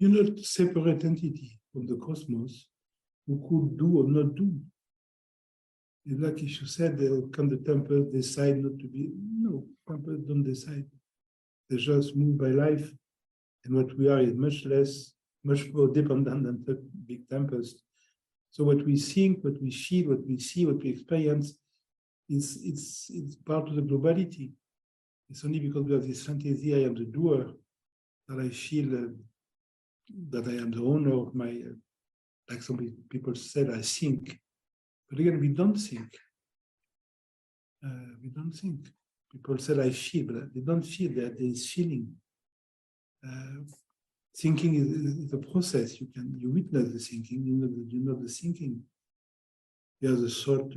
you're not a separate entity from the cosmos who could do or not do. It's like if you said, can the temples decide not to be? No, temples don't decide. They just move by life. And what we are is much more dependent than the big tempest. So what we think, what we feel, what we see, what we experience, it's part of the globality. It's only because we have this fantasy, I am the doer, that I feel that I am the owner of my, like some people said, I think. But again, we don't think. We don't think. People said I feel, but they don't feel that there is feeling. Thinking is a process. You witness the thinking. You know the thinking. You have the thought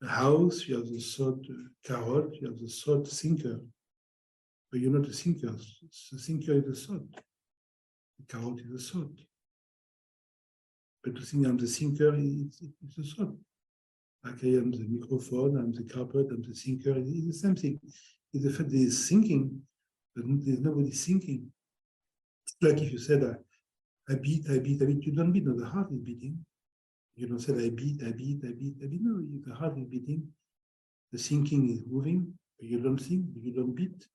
house. You have the thought carrot. You have the thought thinker. But you're not a thinker. The thinker is the thought. The carrot is the thought. But to think I'm the thinker, it's a thought. Like I am the microphone, I'm the carpet, I'm the thinker. It's the same thing. It's the fact there is thinking, but there's nobody thinking. It's like if you said, I beat, you don't beat, no, the heart is beating. You don't say, I beat. No, the heart is beating. The thinking is moving, but you don't think, you don't beat.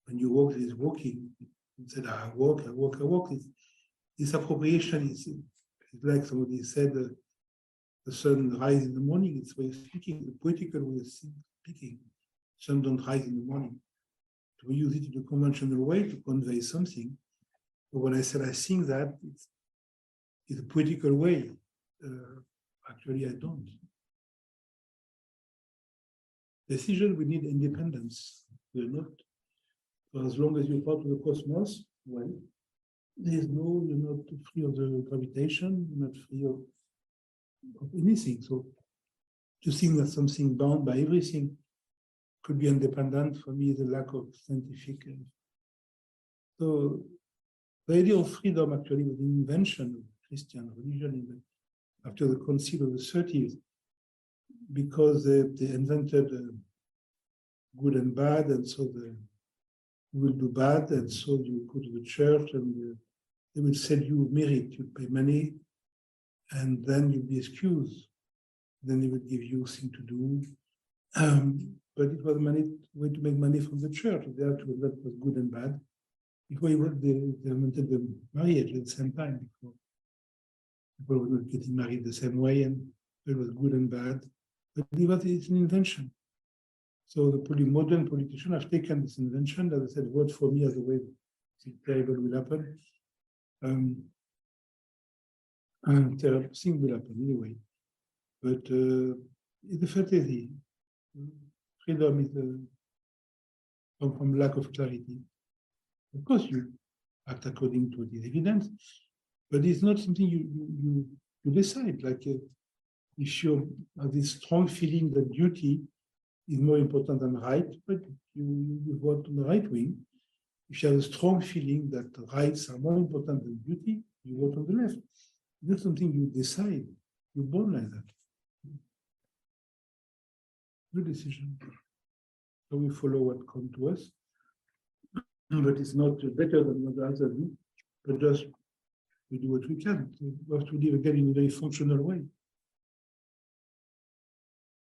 When you walk, it's walking. You said, I walk. This appropriation is like somebody said, the sun rises in the morning. It's way of speaking, the poetical way of speaking. Sun don't rise in the morning. We use it in a conventional way to convey something. But when I said I think that, it's a poetical way. Actually, I don't. Decision, we need independence. We're not. For as long as you're part of the cosmos, well, you're not free of the gravitation, you're not free of anything. So to think that something bound by everything could be independent, for me, is a lack of scientific. So the idea of freedom actually was an invention of Christian religion after the Council of the 30s, because they invented good and bad, and so you will do bad, and so you go to the church, and they will sell you merit, you pay money, and then you'll be excused. Then they will give you things to do. But it was a way to make money from the church. That was good and bad. Before they invented the marriage at the same time, before people were not getting married the same way, and it was good and bad. But it's an invention. So the modern politicians have taken this invention, as I said, vote for me as a way that terrible will happen. Terrible thing will happen anyway. But it's a fantasy. Freedom is from lack of clarity. Of course, you act according to the evidence, but it's not something you decide. Like if you have this strong feeling that duty is more important than right, but you vote on the right wing. If you have a strong feeling that rights are more important than duty, you vote on the left. It's not something you decide. You're born like that. Good decision. So we follow what comes to us, but it's not better than what the others do, but just we do what we can. We have to live again in a very functional way.